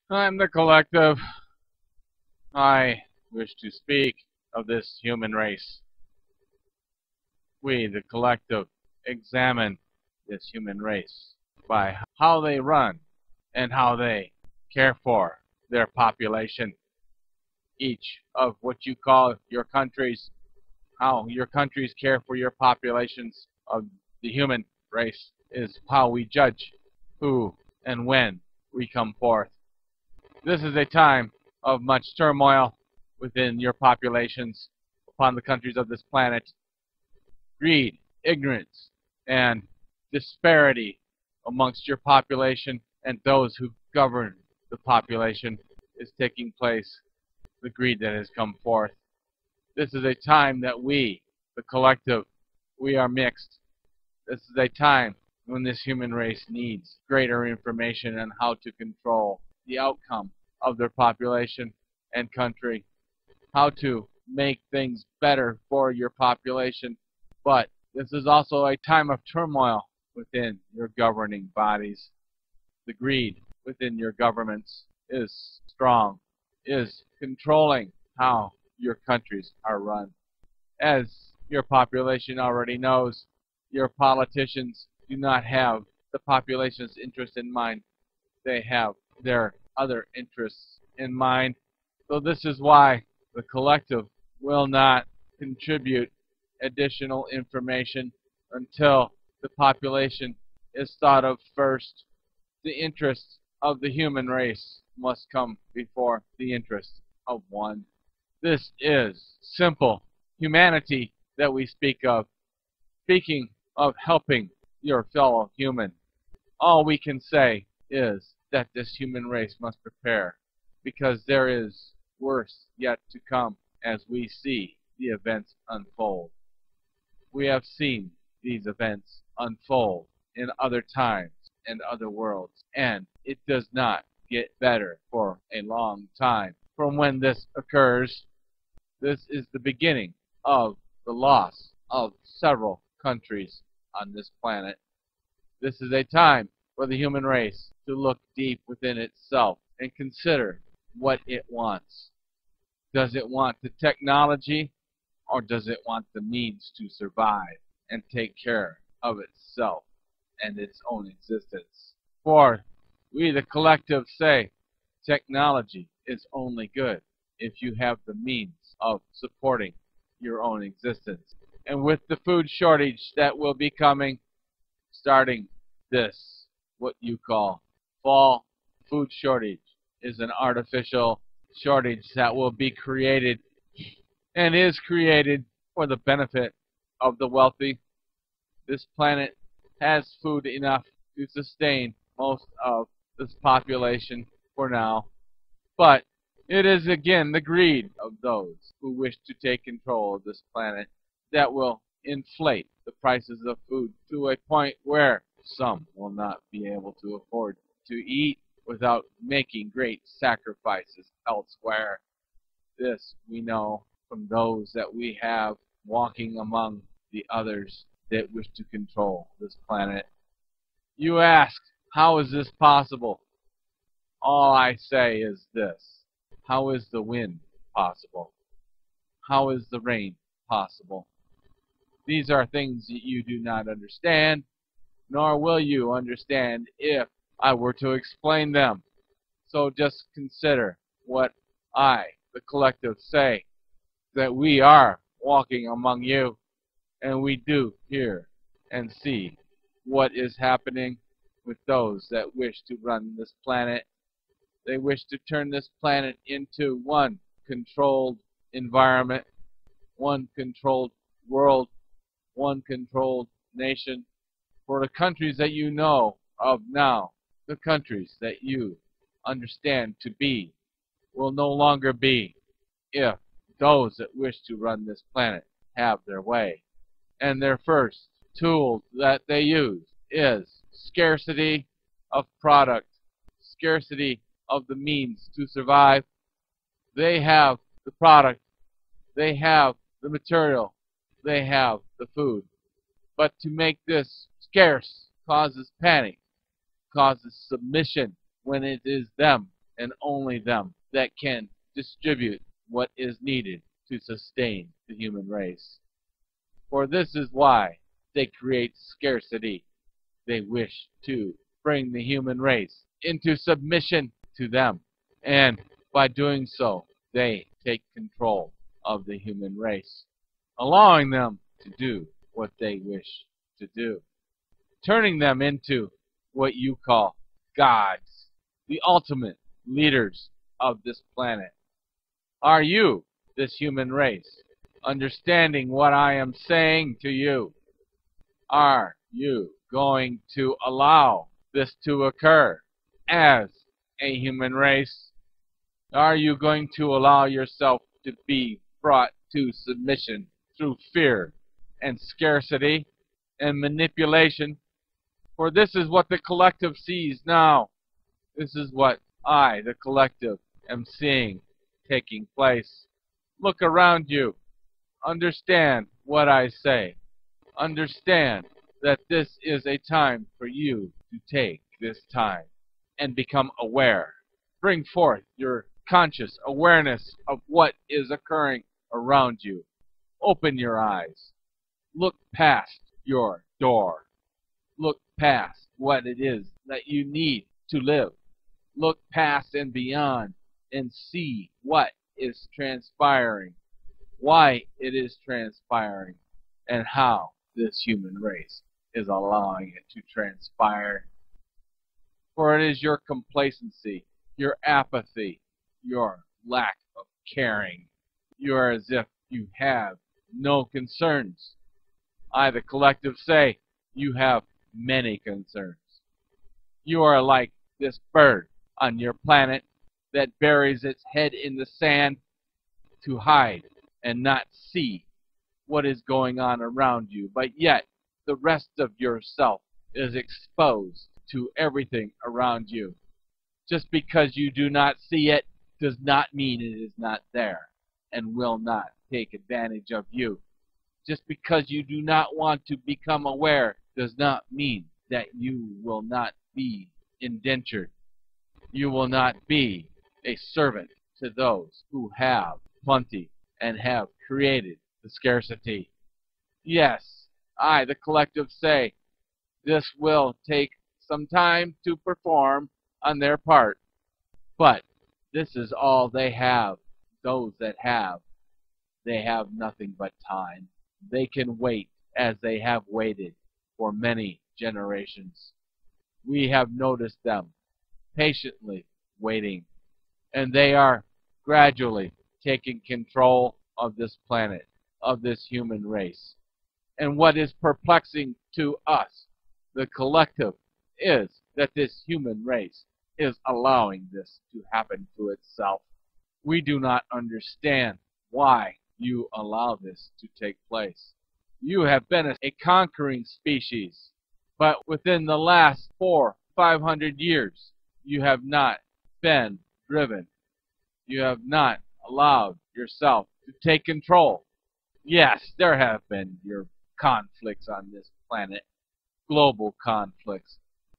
I'm the collective. I wish to speak of this human race. We, the collective, examine this human race by how they run and how they care for their population. Each of what you call your countries, how your countries care for your populations of the human race is how we judge who and when we come forth. This is a time of much turmoil within your populations upon the countries of this planet. Greed, ignorance, and disparity amongst your population and those who govern the population is taking place. The greed that has come forth. This is a time that we, the collective, we are mixed. This is a time when this human race needs greater information on how to control the outcome of their population and country, how to make things better for your population. But this is also a time of turmoil within your governing bodies. The greed within your governments is strong, is controlling how your countries are run. As your population already knows, your politicians do not have the population's interest in mind. They have their other interests in mind. So this is why the collective will not contribute additional information until the population is thought of first. The interests of the human race must come before the interests of one. This is simple humanity that we speak of. Speaking of helping your fellow human, all we can say is that this human race must prepare, because there is worse yet to come as we see the events unfold. We have seen these events unfold in other times and other worlds, and it does not get better for a long time. From when this occurs, this is the beginning of the loss of several countries on this planet. This is a time for the human race to look deep within itself and consider what it wants. Does it want the technology, or does it want the means to survive and take care of itself and its own existence? For we, the collective, say technology is only good if you have the means of supporting your own existence. And with the food shortage that will be coming, starting this, what you call fall food shortage, is an artificial shortage that will be created and is created for the benefit of the wealthy. This planet has food enough to sustain most of this population for now, but it is again the greed of those who wish to take control of this planet that will inflate the prices of food to a point where some will not be able to afford to eat without making great sacrifices elsewhere. This we know from those that we have walking among the others that wish to control this planet. You ask, how is this possible? All I say is this: how is the wind possible? How is the rain possible? These are things that you do not understand, nor will you understand if I were to explain them. So just consider what I, the collective, say, that we are walking among you, and we do hear and see what is happening with those that wish to run this planet. They wish to turn this planet into one controlled environment, one controlled world, one controlled nation. For the countries that you know of now, the countries that you understand to be, will no longer be if those that wish to run this planet have their way. And their first tool that they use is scarcity of product, scarcity of the means to survive. They have the product, they have the material, they have the food. But to make this scarce causes panic, causes submission when it is them and only them that can distribute what is needed to sustain the human race. For this is why they create scarcity. They wish to bring the human race into submission to them, and by doing so, they take control of the human race, allowing them to do what they wish to do, turning them into what you call gods, the ultimate leaders of this planet. Are you, this human race, understanding what I am saying to you? Are you going to allow this to occur as a human race? Are you going to allow yourself to be brought to submission through fear and scarcity and manipulation? For this is what the collective sees now. This is what I, the collective, am seeing taking place. Look around you. Understand what I say. Understand that this is a time for you to take this time and become aware. Bring forth your conscious awareness of what is occurring around you. Open your eyes. Look past your door. Look past what it is that you need to live. Look past and beyond and see what is transpiring, why it is transpiring, and how this human race is allowing it to transpire. For it is your complacency, your apathy, your lack of caring. You are as if you have no concerns. I, the collective, say you have many concerns. You are like this bird on your planet that buries its head in the sand to hide and not see what is going on around you, but yet the rest of yourself is exposed to everything around you. Just because you do not see it does not mean it is not there and will not take advantage of you. Just because you do not want to become aware does not mean that you will not be indentured. You will not be a servant to those who have plenty and have created the scarcity. Yes, I, the collective, say this will take some time to perform on their part, but this is all they have. Those that have, they have nothing but time. They can wait as they have waited for many generations. We have noticed them patiently waiting, and they are gradually taking control of this planet, of this human race. And what is perplexing to us, the collective, is that this human race is allowing this to happen to itself. We do not understand why you allow this to take place. You have been a conquering species, but within the last 400-500 years, you have not been driven. You have not allowed yourself to take control. Yes, there have been your conflicts on this planet, global conflicts.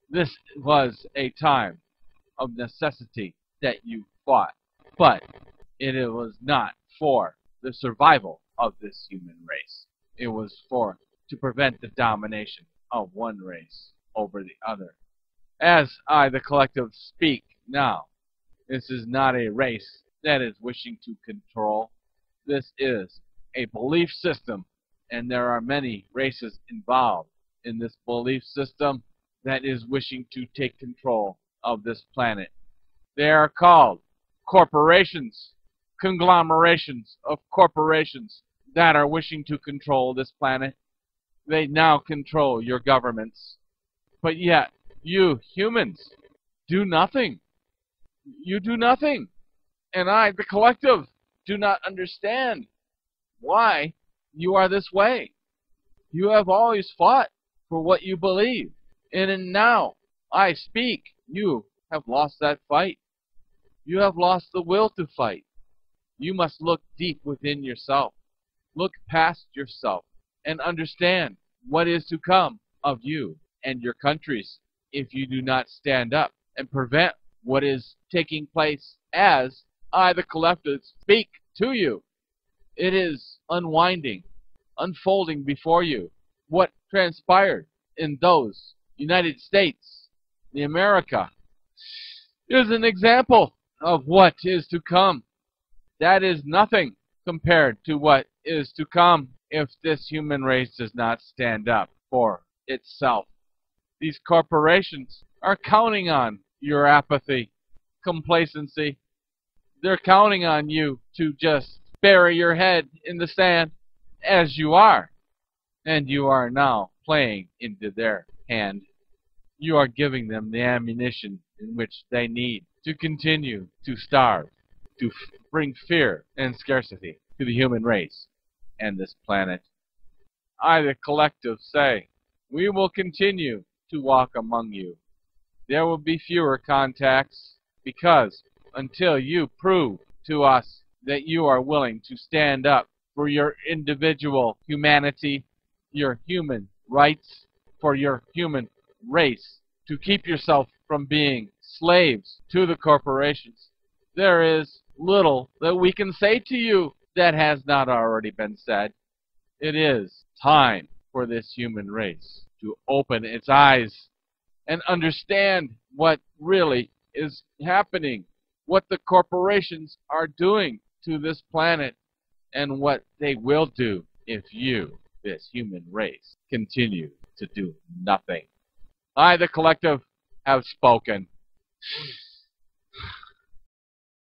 This was a time of necessity that you fought, but it was not for the survival of this human race. It was to prevent the domination of one race over the other. As I, the collective, speak now, this is not a race that is wishing to control. This is a belief system, and there are many races involved in this belief system that is wishing to take control of this planet. They are called corporations, conglomerations of corporations that are wishing to control this planet. They now control your governments. But yet, you humans do nothing. You do nothing. And I, the collective, do not understand why you are this way. You have always fought for what you believe. And now I speak. You have lost that fight. You have lost the will to fight. You must look deep within yourself. Look past yourself and understand what is to come of you and your countries if you do not stand up and prevent what is taking place as I, the collective, speak to you. It is unwinding, unfolding before you. What transpired in those United States, the America, is an example of what is to come. That is nothing compared to what is to come if this human race does not stand up for itself. These corporations are counting on your apathy, complacency. They're counting on you to just bury your head in the sand as you are. And you are now playing into their hand. You are giving them the ammunition in which they need to continue to starve, to bring fear and scarcity to the human race and this planet. I, the collective, say, we will continue to walk among you. There will be fewer contacts because until you prove to us that you are willing to stand up for your individual humanity, your human rights, for your human race, to keep yourself from being slaves to the corporations, there is little that we can say to you that has not already been said. It is time for this human race to open its eyes and understand what really is happening, what the corporations are doing to this planet, and what they will do if you, this human race, continue to do nothing. I, the collective, have spoken.